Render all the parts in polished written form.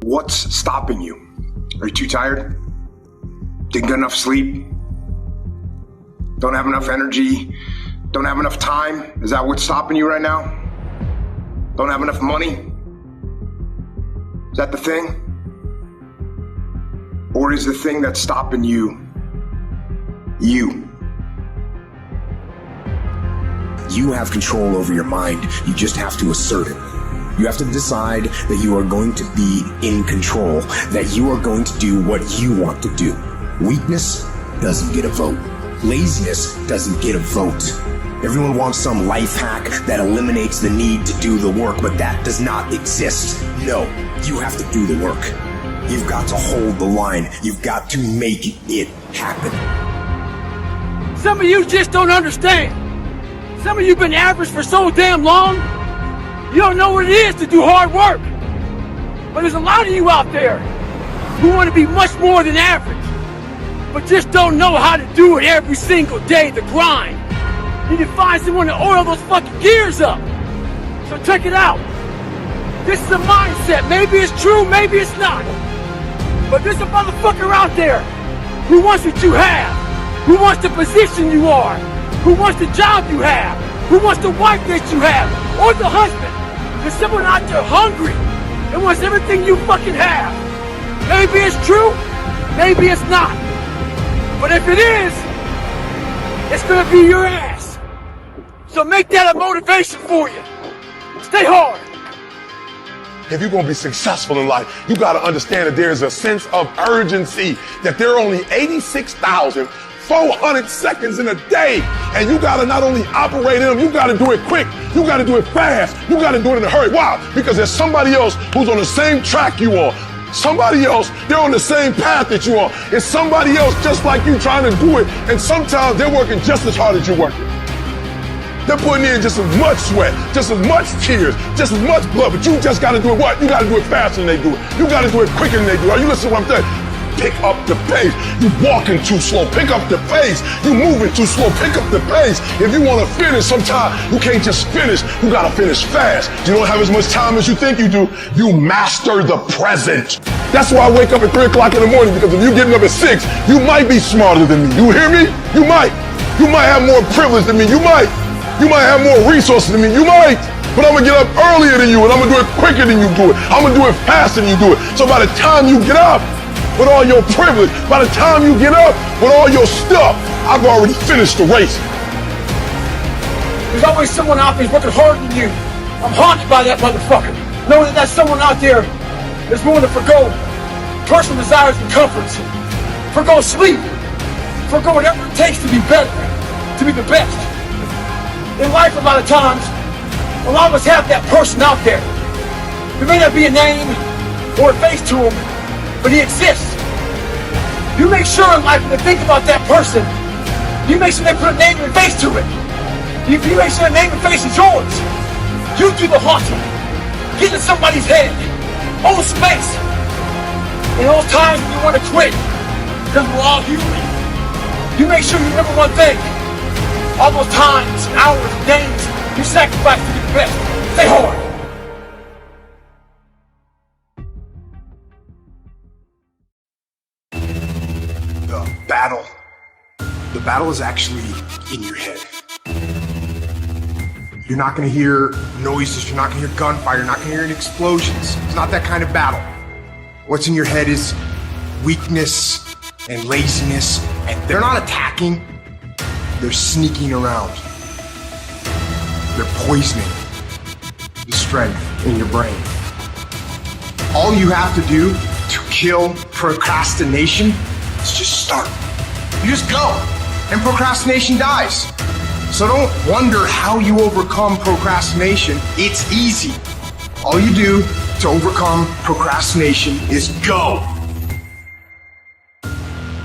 What's stopping you? Are you too tired? Didn't get enough sleep? Don't have enough energy? Don't have enough time? Is that what's stopping you right now? Don't have enough money? Is that the thing? Or is the thing that's stopping you, you? You have control over your mind. You just have to assert it. You have to decide that you are going to be in control, that you are going to do what you want to do. Weakness doesn't get a vote. Laziness doesn't get a vote. Everyone wants some life hack that eliminates the need to do the work, but that does not exist. No, you have to do the work. You've got to hold the line. You've got to make it happen. Some of you just don't understand. Some of you been average for so damn long, you don't know what it is to do hard work. But there's a lot of you out there who want to be much more than average, but just don't know how to do it every single day, the grind. You need to find someone to oil those fucking gears up. So check it out. This is a mindset. Maybe it's true, maybe it's not. But there's a motherfucker out there who wants what you have, who wants the position you are, who wants the job you have, who wants the wife that you have, or the husband. There's someone out there hungry and wants everything you fucking have. Maybe it's true, maybe it's not. But if it is, it's gonna be your ass. So make that a motivation for you. Stay hard. If you're going to be successful in life, you got to understand that there's a sense of urgency, that there are only 86,400 seconds in a day. And you got to not only operate in them, you got to do it quick. You got to do it fast. You got to do it in a hurry. Why? Because there's somebody else who's on the same track you are. Somebody else, they're on the same path that you are. It's somebody else just like you trying to do it. And sometimes they're working just as hard as you're working. They're putting in just as much sweat, just as much tears, just as much blood, but you just got to do it what? You got to do it faster than they do it. You got to do it quicker than they do it. Are you listening to what I'm saying? Pick up the pace. You walking too slow. Pick up the pace. You moving too slow. Pick up the pace. If you want to finish, sometimes you can't just finish. You got to finish fast. You don't have as much time as you think you do. You master the present. That's why I wake up at 3 o'clock in the morning, because if you're getting up at 6, you might be smarter than me. You hear me? You might. You might have more privilege than me. You might. You might have more resources than me. You might. But I'm going to get up earlier than you, and I'm going to do it quicker than you do it. I'm going to do it faster than you do it. So by the time you get up with all your privilege, by the time you get up with all your stuff, I've already finished the race. There's always someone out there who's working harder than you. I'm haunted by that motherfucker. Knowing that that's someone out there that's willing to forgo personal desires and comforts, forgo sleep, forgo whatever it takes to be better, to be the best. In life, a lot of times, a lot of us have that person out there. There may not be a name or a face to him, but he exists. You make sure in life when they think about that person, you make sure they put a name and face to it. You make sure that name and face is yours. You do the haunting. Get in somebody's head. Own space. In those times when you want to quit, because we're all human, you make sure you remember one thing. All those times, hours, days, you sacrifice to be the best. Stay hard. The battle is actually in your head. You're not going to hear noises, you're not going to hear gunfire, you're not going to hear any explosions. It's not that kind of battle. What's in your head is weakness and laziness, and they're not attacking, they're sneaking around. They're poisoning the strength in your brain. All you have to do to kill procrastination is just start. You just go, and procrastination dies. So don't wonder how you overcome procrastination. It's easy. All you do to overcome procrastination is go.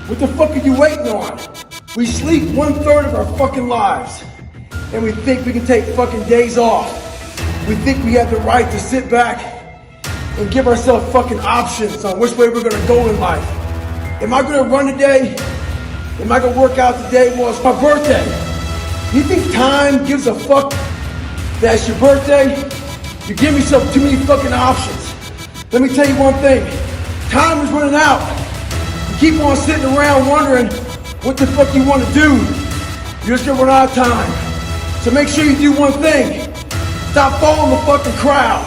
What the fuck are you waiting on? We sleep 1/3 of our fucking lives, and we think we can take fucking days off. We think we have the right to sit back and give ourselves fucking options on which way we're gonna go in life. Am I gonna run today? Am I gonna work out today? Well, it's my birthday. You think time gives a fuck that it's your birthday? You give yourself too many fucking options. Let me tell you one thing. Time is running out. You keep on sitting around wondering what the fuck you want to do. You're just gonna run out of time. So make sure you do one thing. Stop following the fucking crowd.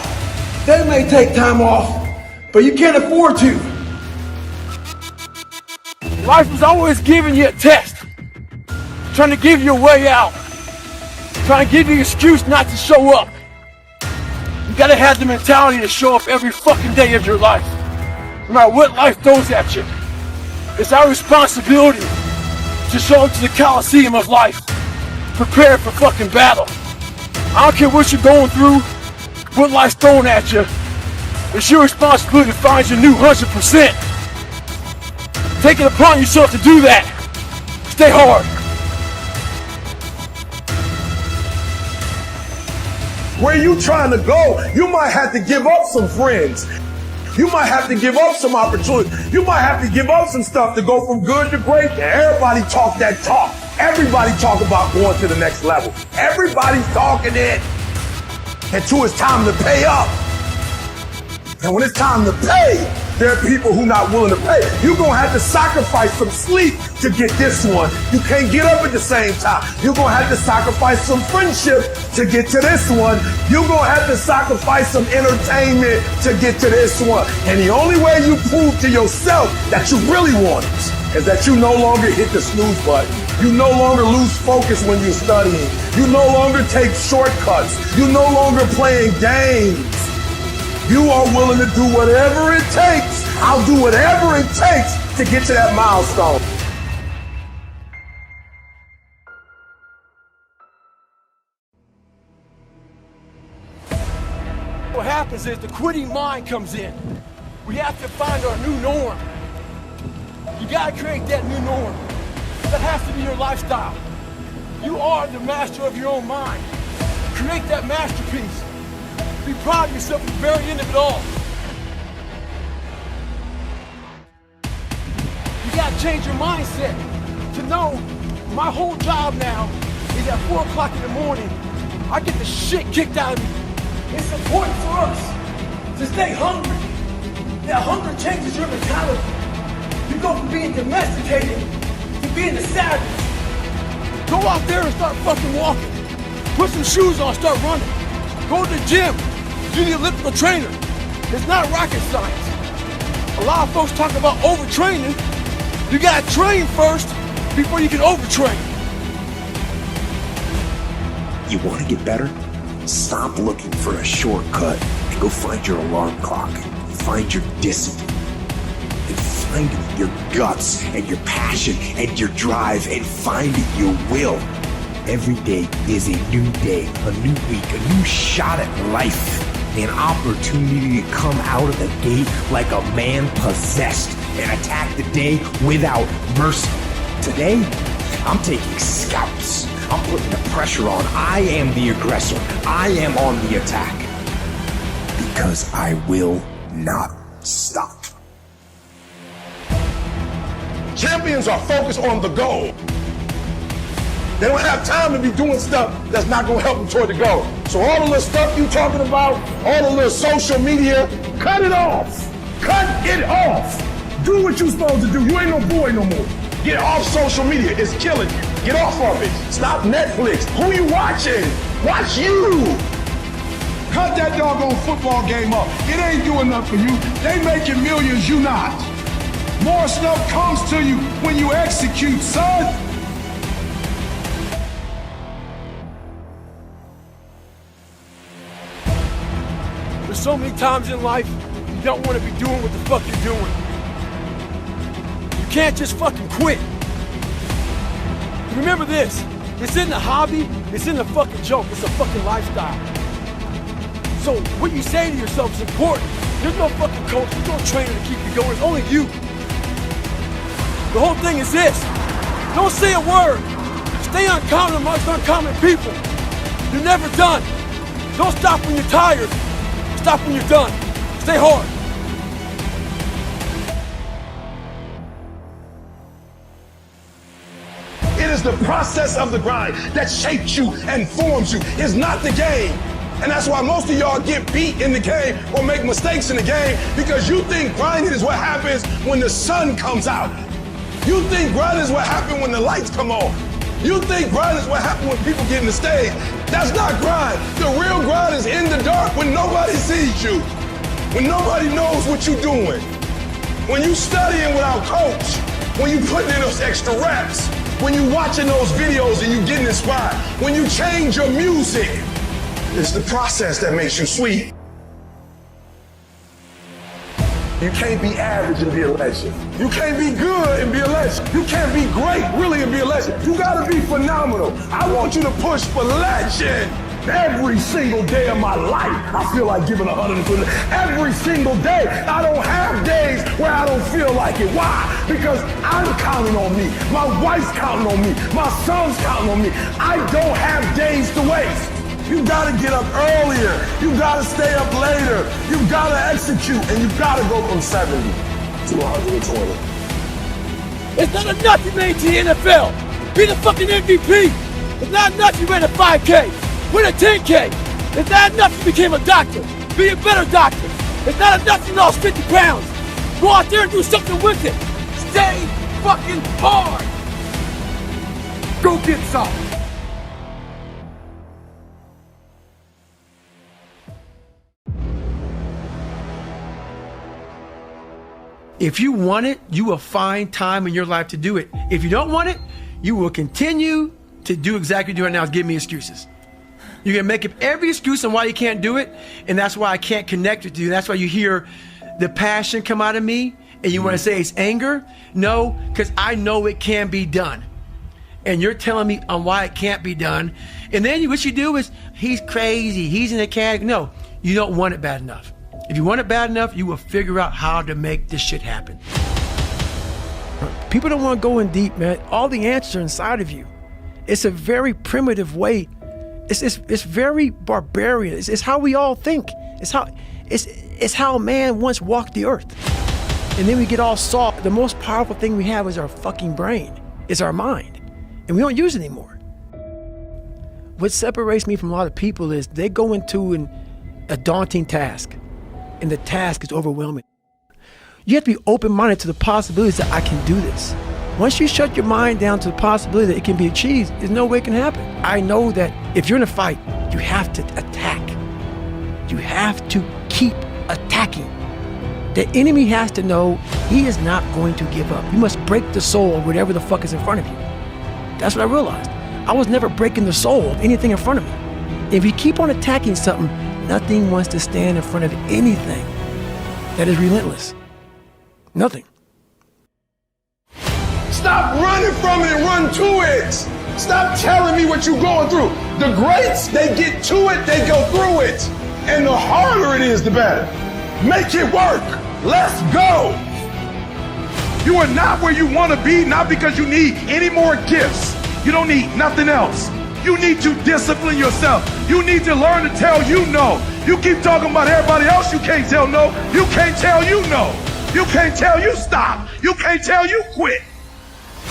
They may take time off, but you can't afford to. Life is always giving you a test. Trying to give you a way out. Trying to give you an excuse not to show up. You gotta have the mentality to show up every fucking day of your life. No matter what life throws at you. It's our responsibility to show up to the Coliseum of life. Prepared for fucking battle. I don't care what you're going through, what life's throwing at you. It's your responsibility to find your new 100%. Take it upon yourself to do that. Stay hard. Where you trying to go, you might have to give up some friends. You might have to give up some opportunity. You might have to give up some stuff to go from good to great. Everybody talk that talk. Everybody talk about going to the next level. Everybody's talking it until it's time to pay up. And when it's time to pay, there are people who not willing to pay. You're going to have to sacrifice some sleep to get this one. You can't get up at the same time. You're going to have to sacrifice some friendship to get to this one. You're going to have to sacrifice some entertainment to get to this one. And the only way you prove to yourself that you really want it is that you no longer hit the snooze button. You no longer lose focus when you're studying. You no longer take shortcuts. You no longer playing games. You are willing to do whatever it takes. I'll do whatever it takes to get to that milestone. What happens is the quitting mind comes in. We have to find our new norm. You gotta create that new norm. That has to be your lifestyle. You are the master of your own mind. Create that masterpiece. Be proud of yourself at the very end of it all. You gotta change your mindset to know my whole job now is at 4 o'clock in the morning. I get the shit kicked out of me. It's important for us to stay hungry. That hunger changes your mentality. You go from being domesticated to being the savage. Go out there and start fucking walking. Put some shoes on, start running. Go to the gym. Do the elliptical trainer. It's not rocket science. A lot of folks talk about overtraining. You gotta train first before you can overtrain. You want to get better? Stop looking for a shortcut and go find your alarm clock. Find your discipline. And find your guts and your passion and your drive and find your will. Every day is a new day, a new week, a new shot at life. An opportunity to come out of the gate like a man possessed and attack the day without mercy. Today, I'm taking scouts. I'm putting the pressure on. I am the aggressor. I am on the attack. Because I will not stop. Champions are focused on the goal. They don't have time to be doing stuff that's not going to help them toward the goal. So all the little stuff you talking about, all the little social media, cut it off. Cut it off. Do what you're supposed to do. You ain't no boy no more. Get off social media. It's killing you. Get off of it. Stop Netflix. Who you watching? Watch you. Cut that doggone football game up. It ain't doing nothing for you. They making millions, you not. More stuff comes to you when you execute, son. There's so many times in life you don't want to be doing what the fuck you're doing. You can't just fucking quit. Remember this, it's in the hobby, it's in the fucking joke, it's a fucking lifestyle. So what you say to yourself is important. There's no fucking coach, there's no trainer to keep you going, it's only you. The whole thing is this, don't say a word. Stay uncommon amongst uncommon people. You're never done. Don't stop when you're tired. Stop when you're done. Stay hard. It is the process of the grind that shapes you and forms you. It's not the game. And that's why most of y'all get beat in the game or make mistakes in the game, because you think grinding is what happens when the sun comes out. You think grinding is what happens when the lights come on. You think grind is what happens when people get in the stage. That's not grind. The real grind is in the dark when nobody sees you, when nobody knows what you're doing, when you studying without coach, when you putting in those extra reps, when you watching those videos and you getting inspired, when you change your music. It's the process that makes you sweet. You can't be average and be a legend. You can't be good and be a legend. You can't be great, really, and be a legend. You gotta be phenomenal. I want you to push for legend. Every single day of my life, I feel like giving 100%. Every single day. I don't have days where I don't feel like it. Why? Because I'm counting on me. My wife's counting on me. My son's counting on me. I don't have days to waste. You gotta get up earlier. You gotta stay up later. You gotta execute, and you gotta go from 70 to 120. It's not enough you made it to the NFL. Be the fucking MVP. It's not enough you ran a 5K. Win a 10K. It's not enough you became a doctor. Be a better doctor. It's not enough you lost 50 pounds. Go out there and do something with it. Stay fucking hard. Go get some. If you want it, you will find time in your life to do it. If you don't want it, you will continue to do exactly what you're doing now, is give me excuses. You're gonna make up every excuse on why you can't do it, and that's why I can't connect with you. That's why you hear the passion come out of me, and you wanna say it's anger? No, because I know it can be done. And you're telling me on why it can't be done, and then what you do is, he's crazy, he's in a category. No, you don't want it bad enough. If you want it bad enough, you will figure out how to make this shit happen. People don't want to go in deep, man. All the answers are inside of you. It's a very primitive way. It's very barbarian. It's how we all think. It's how man once walked the earth. And then we get all soft. The most powerful thing we have is our fucking brain. It's our mind. And we don't use it anymore. What separates me from a lot of people is they go into a daunting task. And the task is overwhelming. You have to be open-minded to the possibilities that I can do this. Once you shut your mind down to the possibility that it can be achieved, there's no way it can happen. I know that if you're in a fight, you have to attack. You have to keep attacking. The enemy has to know he is not going to give up. You must break the soul of whatever the fuck is in front of you. That's what I realized. I was never breaking the soul of anything in front of me. If you keep on attacking something, nothing wants to stand in front of anything that is relentless. Nothing. Stop running from it and run to it. Stop telling me what you're going through. The greats, they get to it, they go through it. And the harder it is, the better. Make it work. Let's go. You are not where you want to be, not because you need any more gifts. You don't need nothing else. You need to discipline yourself. You need to learn to tell you no. You keep talking about everybody else you can't tell no. You can't tell you no. You can't tell you stop. You can't tell you quit.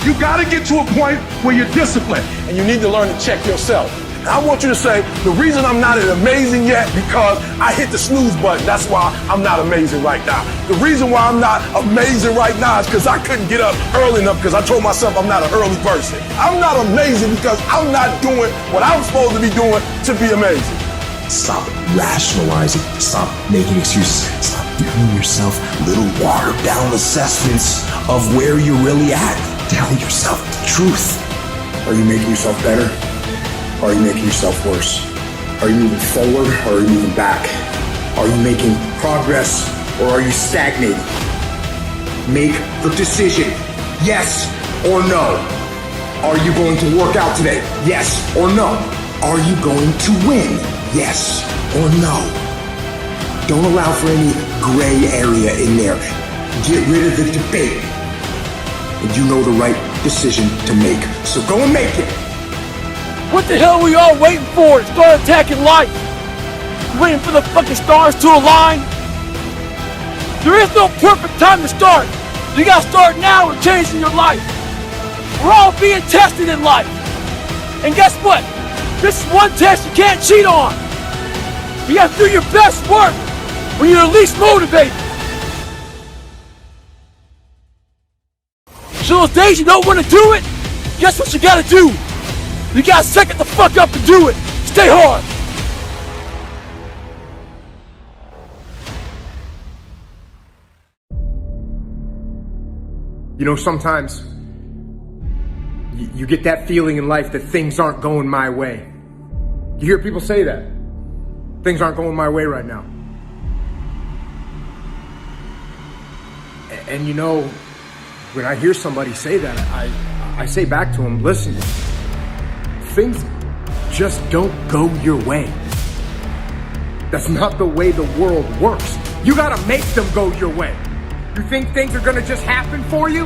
You got to get to a point where you're disciplined, and you need to learn to check yourself. And I want you to say, the reason I'm not amazing yet, because I hit the snooze button. That's why I'm not amazing right now. The reason why I'm not amazing right now is because I couldn't get up early enough, because I told myself I'm not an early person. I'm not amazing because I'm not doing what I'm supposed to be doing to be amazing. Stop rationalizing. Stop making excuses. Stop giving yourself little watered down assessments of where you're really at. Tell yourself the truth. Are you making yourself better? Or are you making yourself worse? Are you moving forward or are you moving back? Are you making progress or are you stagnating? Make the decision, yes or no. Are you going to work out today? Yes or no. Are you going to win? Yes or no. Don't allow for any gray area in there. Get rid of the debate. And you know the right decision to make. So go and make it. What the hell are we all waiting for to start attacking life? Waiting for the fucking stars to align? There is no perfect time to start. You gotta start now and changing your life. We're all being tested in life. And guess what? This is one test you can't cheat on. You gotta do your best work when you're least motivated. So those days you don't want to do it, guess what you gotta do? You gotta suck it the fuck up and do it. Stay hard. You know, sometimes you get that feeling in life that things aren't going my way. You hear people say that. Things aren't going my way right now. And you know, when I hear somebody say that, I say back to them, listen, things just don't go your way. That's not the way the world works. You gotta make them go your way. You think things are gonna just happen for you?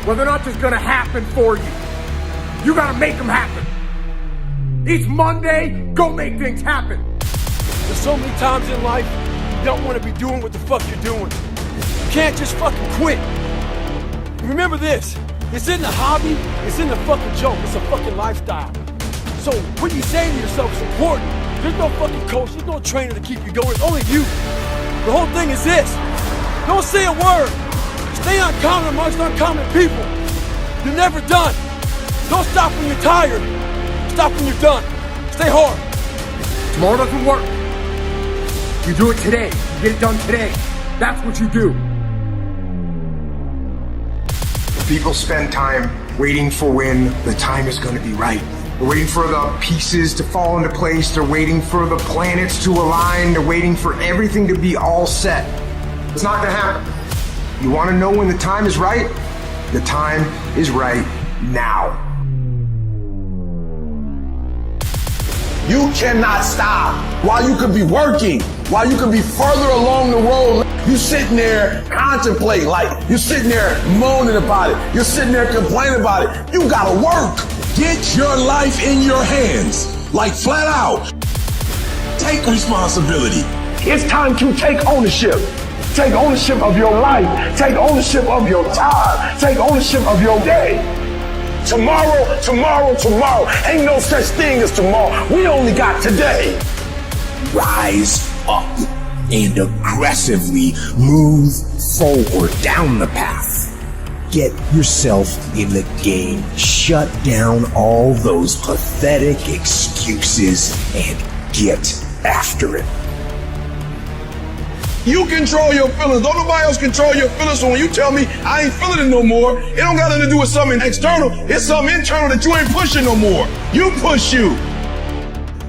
Well, they're not just gonna happen for you. You gotta make them happen. Each Monday, go make things happen. There's so many times in life you don't want to be doing what the fuck you're doing. You can't just fucking quit. And remember this, it's in the hobby, it's in the fucking joke, it's a fucking lifestyle. So what you say to yourself is important. There's no fucking coach, there's no trainer to keep you going, it's only you. The whole thing is this, don't say a word. Stay uncommon amongst uncommon people. You're never done. Don't stop when you're tired. Stop when you're done. Stay hard. Tomorrow doesn't work. You do it today. You get it done today. That's what you do. People spend time waiting for when the time is going to be right. They're waiting for the pieces to fall into place. They're waiting for the planets to align. They're waiting for everything to be all set. It's not going to happen. You want to know when the time is right? The time is right now. You cannot stop while you could be working, while you could be further along the road. You sitting there contemplating, like you're sitting there moaning about it. You're sitting there complaining about it. You gotta work. Get your life in your hands, like flat out. Take responsibility. It's time to take ownership. Take ownership of your life. Take ownership of your time. Take ownership of your day. Tomorrow, tomorrow, tomorrow. Ain't no such thing as tomorrow. We only got today. Rise up and aggressively move forward down the path. Get yourself in the game. Shut down all those pathetic excuses and get after it. You control your feelings. Don't nobody else control your feelings. So when you tell me I ain't feeling it no more, it don't got nothing to do with something external. It's something internal that you ain't pushing no more. You push you.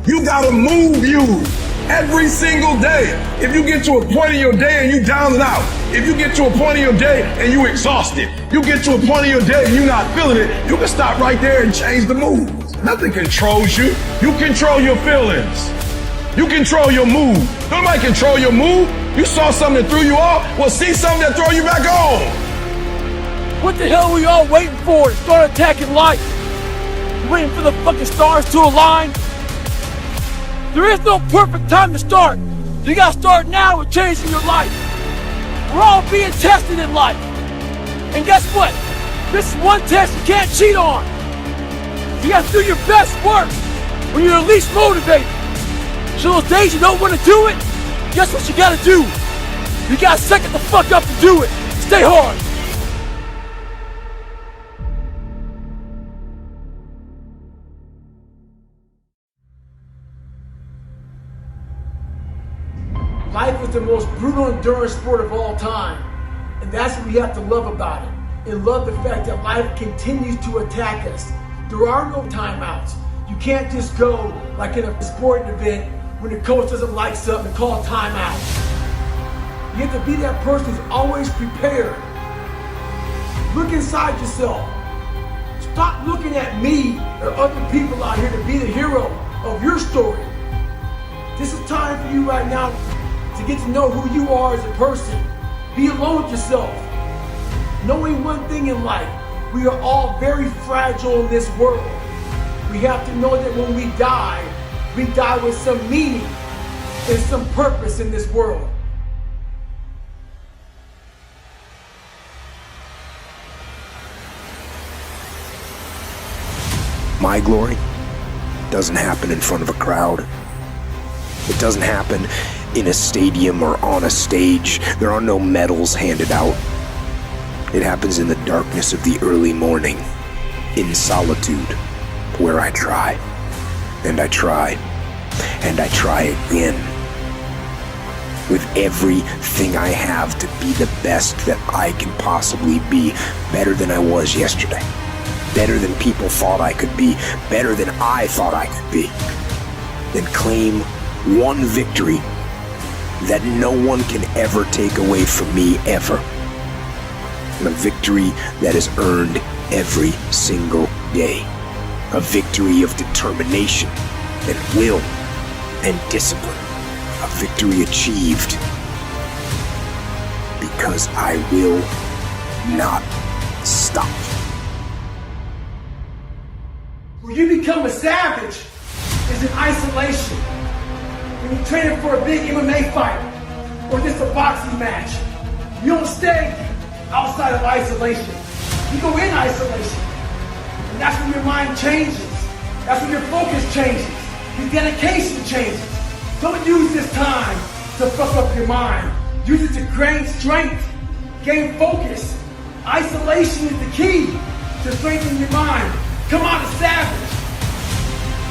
You gotta move you every single day. If you get to a point in your day and you down and out, if you get to a point in your day and you exhausted, you get to a point in your day and you not feeling it, you can stop right there and change the mood. Nothing controls you. You control your feelings. You control your mood. Nobody control your mood. You saw something that threw you off, well, see something that throw you back on. What the hell are we all waiting for to start attacking life? You waiting for the fucking stars to align? There is no perfect time to start. You gotta start now with changing your life. We're all being tested in life. And guess what? This is one test you can't cheat on. You gotta do your best work when you're least motivated. So those days you don't want to do it, guess what you gotta do? You gotta suck it the fuck up and do it. Stay hard. Life is the most brutal endurance sport of all time. And that's what we have to love about it. And love the fact that life continues to attack us. There are no timeouts. You can't just go like in a sporting event when the coach doesn't like something and call timeout. You have to be that person who's always prepared. Look inside yourself. Stop looking at me or other people out here to be the hero of your story. This is time for you right now to get to know who you are as a person. Be alone with yourself. Knowing one thing in life, we are all very fragile in this world. We have to know that when we die with some meaning and some purpose in this world. My glory doesn't happen in front of a crowd. It doesn't happen in a stadium or on a stage. There are no medals handed out. It happens in the darkness of the early morning, in solitude, where I try, and I try, and I try again. With everything I have to be the best that I can possibly be, better than I was yesterday, better than people thought I could be, better than I thought I could be. Then claim one victory that no one can ever take away from me, ever. A victory that is earned every single day. A victory of determination and will and discipline. A victory achieved because I will not stop. When you become a savage, is in isolation. When you're training for a big MMA fight or just a boxing match, you don't stay outside of isolation. You go in isolation. And that's when your mind changes. That's when your focus changes. Your dedication changes. Don't use this time to fuck up your mind. Use it to gain strength, gain focus. Isolation is the key to strengthening your mind. Come on, a savage.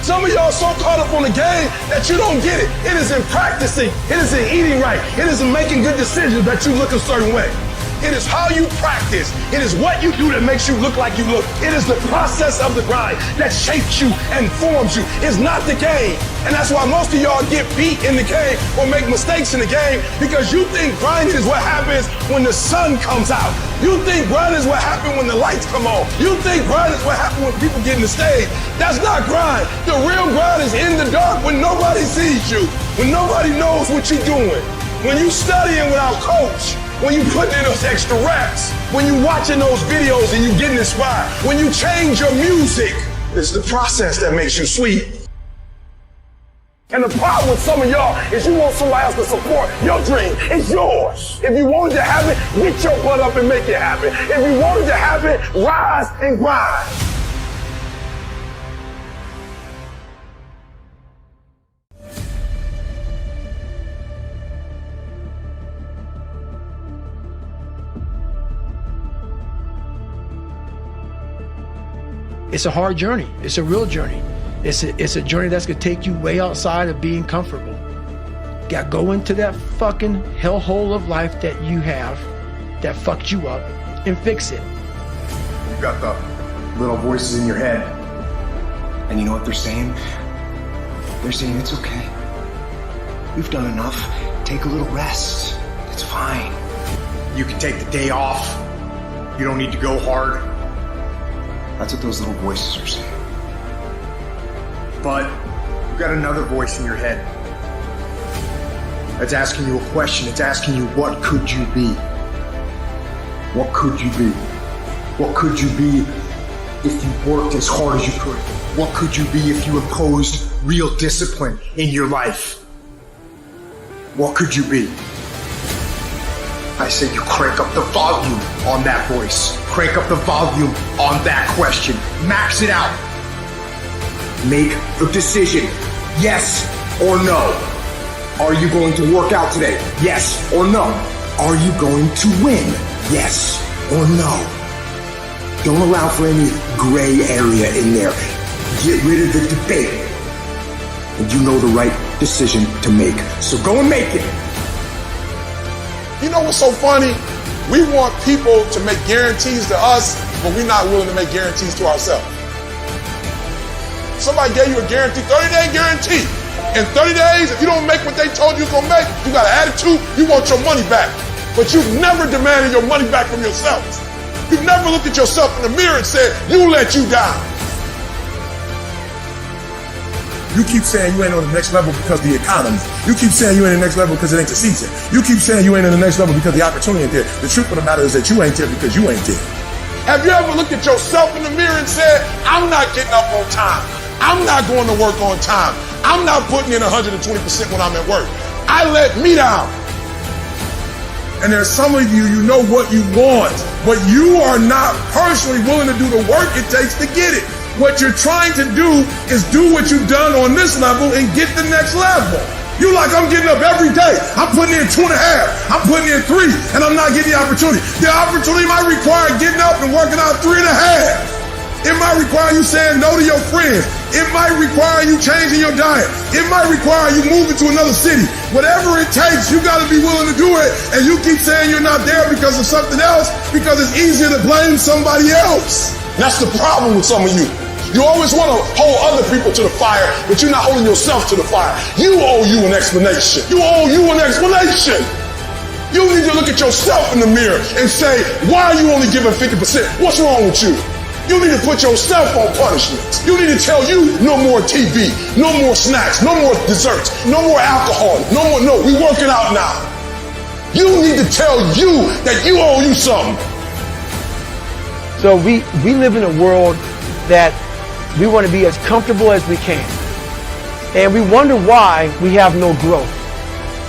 Some of y'all so caught up on the game that you don't get it. It is in practicing. It is in eating right. It is in making good decisions that you look a certain way. It is how you practice. It is what you do that makes you look like you look. It is the process of the grind that shapes you and forms you. It's not the game. And that's why most of y'all get beat in the game or make mistakes in the game, because you think grinding is what happens when the sun comes out. You think grinding is what happens when the lights come on. You think grinding is what happens when people get in the stage. That's not grind. The real grind is in the dark when nobody sees you, when nobody knows what you're doing, when you studying without coach, when you putting in those extra reps, when you watching those videos and you getting inspired, when you change your music. It's the process that makes you sweet. And the problem with some of y'all is you want somebody else to support your dream. It's yours. If you wanted to have it, get your butt up and make it happen. If you wanted to have it, rise and grind. It's a hard journey. It's a real journey. It's a journey that's gonna take you way outside of being comfortable. You gotta go into that fucking hellhole of life that you have that fucked you up and fix it. You got the little voices in your head. And you know what they're saying? They're saying it's okay. You've done enough. Take a little rest. It's fine. You can take the day off. You don't need to go hard. That's what those little voices are saying. But you've got another voice in your head that's asking you a question. It's asking you, what could you be? What could you be? What could you be if you worked as hard as you could? What could you be if you imposed real discipline in your life? What could you be? I say you crank up the volume on that voice. Crank up the volume on that question. Max it out. Make the decision. Yes or no. Are you going to work out today? Yes or no. Are you going to win? Yes or no. Don't allow for any gray area in there. Get rid of the debate. And you know the right decision to make. So go and make it. You know what's so funny? We want people to make guarantees to us, but we're not willing to make guarantees to ourselves. Somebody gave you a guarantee, 30-day guarantee. In 30 days, if you don't make what they told you you're gonna make, you got an attitude, you want your money back. But you've never demanded your money back from yourself. You've never looked at yourself in the mirror and said, you let you down. You keep saying you ain't on the next level because of the economy. You keep saying you ain't in the next level because it ain't the season. You keep saying you ain't in the next level because the opportunity ain't there. The truth of the matter is that you ain't there because you ain't there. Have you ever looked at yourself in the mirror and said, I'm not getting up on time. I'm not going to work on time. I'm not putting in 120% when I'm at work. I let me down. And there's some of you, you know what you want, but you are not personally willing to do the work it takes to get it. What you're trying to do is do what you've done on this level and get the next level. You like, I'm getting up every day. I'm putting in 2.5. I'm putting in 3, and I'm not getting the opportunity. The opportunity might require getting up and working out 3.5. It might require you saying no to your friends. It might require you changing your diet. It might require you moving to another city. Whatever it takes, you got to be willing to do it. And you keep saying you're not there because of something else, because it's easier to blame somebody else. That's the problem with some of you. You always want to hold other people to the fire, but you're not holding yourself to the fire. You owe you an explanation. You owe you an explanation. You need to look at yourself in the mirror and say, why are you only giving 50%? What's wrong with you? You need to put yourself on punishment. You need to tell you no more TV, no more snacks, no more desserts, no more alcohol, no, we working out now. You need to tell you that you owe you something. So we live in a world that we want to be as comfortable as we can. And we wonder why we have no growth.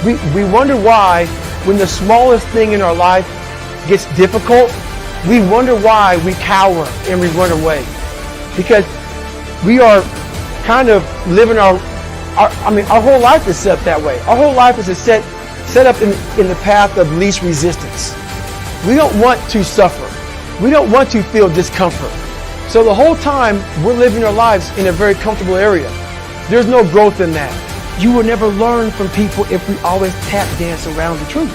We wonder why when the smallest thing in our life gets difficult, we wonder why we cower and we run away. Because we are kind of living our whole life is set that way. Our whole life is set up in the path of least resistance. We don't want to suffer. We don't want to feel discomfort. So the whole time we're living our lives in a very comfortable area. There's no growth in that. You will never learn from people if we always tap dance around the truth.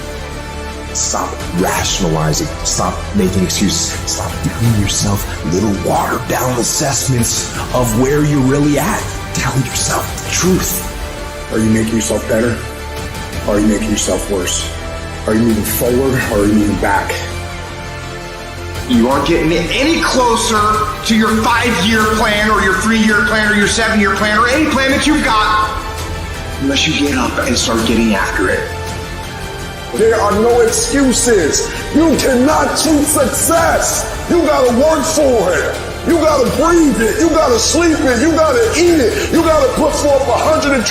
Stop rationalizing. Stop making excuses. Stop giving yourself little watered down assessments of where you're really at. Tell yourself the truth. Are you making yourself better? Or are you making yourself worse? Are you moving forward or are you moving back? You aren't getting any closer to your 5-year plan or your 3-year plan or your 7-year plan or any plan that you've got unless you get up and start getting after it. There are no excuses. You cannot cheat success. You gotta work for it. You gotta breathe it. You gotta sleep it. You gotta eat it. You gotta put forth 120%.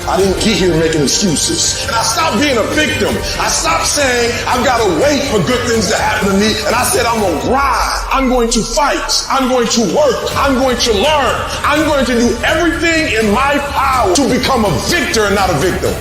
I didn't get here making excuses. And I stopped being a victim. I stopped saying I've got to wait for good things to happen to me. And I said I'm going to grind. I'm going to fight. I'm going to work. I'm going to learn. I'm going to do everything in my power to become a victor and not a victim.